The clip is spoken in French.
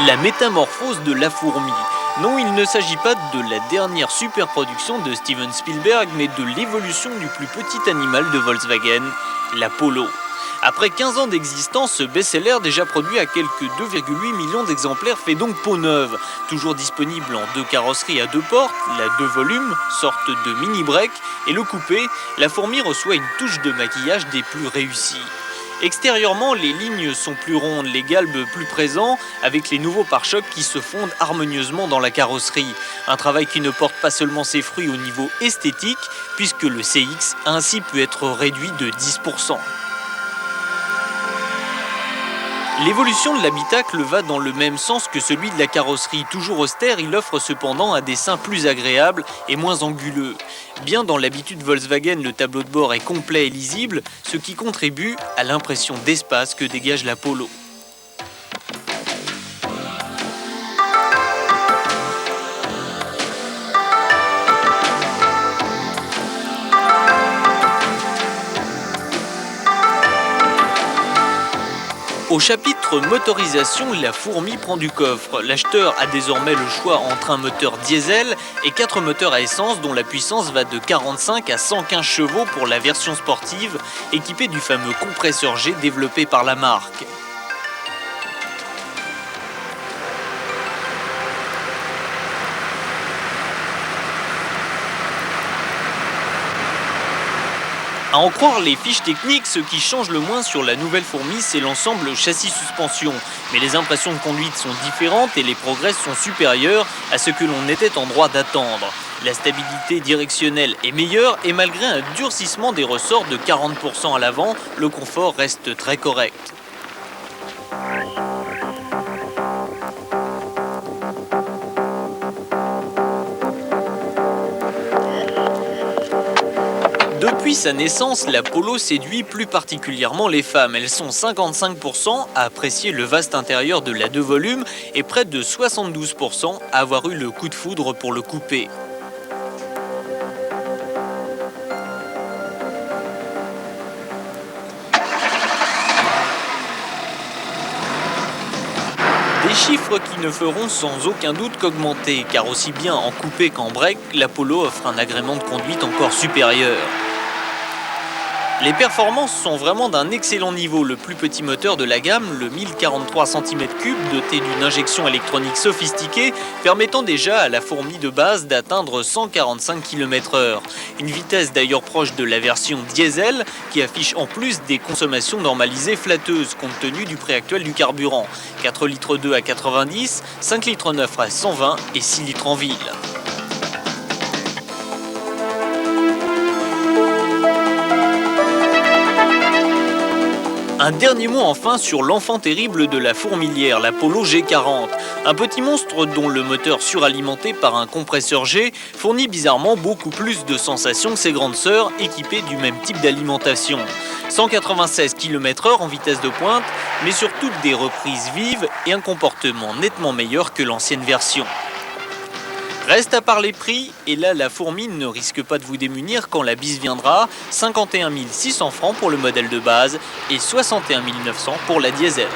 La métamorphose de la fourmi. Non, il ne s'agit pas de la dernière superproduction de Steven Spielberg, mais de l'évolution du plus petit animal de Volkswagen, la Polo. Après 15 ans d'existence, ce best-seller déjà produit à quelques 2,8 millions d'exemplaires fait donc peau neuve. Toujours disponible en deux carrosseries à deux portes, la 2 volumes, sorte de mini-break, et le coupé, la fourmi reçoit une touche de maquillage des plus réussies. Extérieurement, les lignes sont plus rondes, les galbes plus présents, avec les nouveaux pare-chocs qui se fondent harmonieusement dans la carrosserie. Un travail qui ne porte pas seulement ses fruits au niveau esthétique, puisque le CX a ainsi pu être réduit de 10%. L'évolution de l'habitacle va dans le même sens que celui de la carrosserie. Toujours austère, il offre cependant un dessin plus agréable et moins anguleux. Bien dans l'habitude Volkswagen, le tableau de bord est complet et lisible, ce qui contribue à l'impression d'espace que dégage la Polo. Au chapitre motorisation, la fourmi prend du coffre. L'acheteur a désormais le choix entre un moteur diesel et 4 moteurs à essence dont la puissance va de 45 à 115 chevaux pour la version sportive, équipée du fameux compresseur G développé par la marque. À en croire les fiches techniques, ce qui change le moins sur la nouvelle fourmi, c'est l'ensemble châssis-suspension. Mais les impressions de conduite sont différentes et les progrès sont supérieurs à ce que l'on était en droit d'attendre. La stabilité directionnelle est meilleure et malgré un durcissement des ressorts de 40% à l'avant, le confort reste très correct. Depuis sa naissance, la Polo séduit plus particulièrement les femmes. Elles sont 55% à apprécier le vaste intérieur de la 2 volumes et près de 72% à avoir eu le coup de foudre pour le coupé. Des chiffres qui ne feront sans aucun doute qu'augmenter, car aussi bien en coupé qu'en break, la Polo offre un agrément de conduite encore supérieur. Les performances sont vraiment d'un excellent niveau. Le plus petit moteur de la gamme, le 1043 cm3, doté d'une injection électronique sophistiquée, permettant déjà à la fourmi de base d'atteindre 145 km/h. Une vitesse d'ailleurs proche de la version diesel, qui affiche en plus des consommations normalisées flatteuses, compte tenu du prix actuel du carburant. 4,2 litres à 90, 5,9 litres à 120 et 6 litres en ville. Un dernier mot enfin sur l'enfant terrible de la fourmilière, la Polo G40. Un petit monstre dont le moteur suralimenté par un compresseur G fournit bizarrement beaucoup plus de sensations que ses grandes sœurs équipées du même type d'alimentation. 196 km/h en vitesse de pointe, mais surtout des reprises vives et un comportement nettement meilleur que l'ancienne version. Reste à parler prix, et là la fourmi ne risque pas de vous démunir quand la bise viendra, 51 600 francs pour le modèle de base et 61 900 pour la diesel.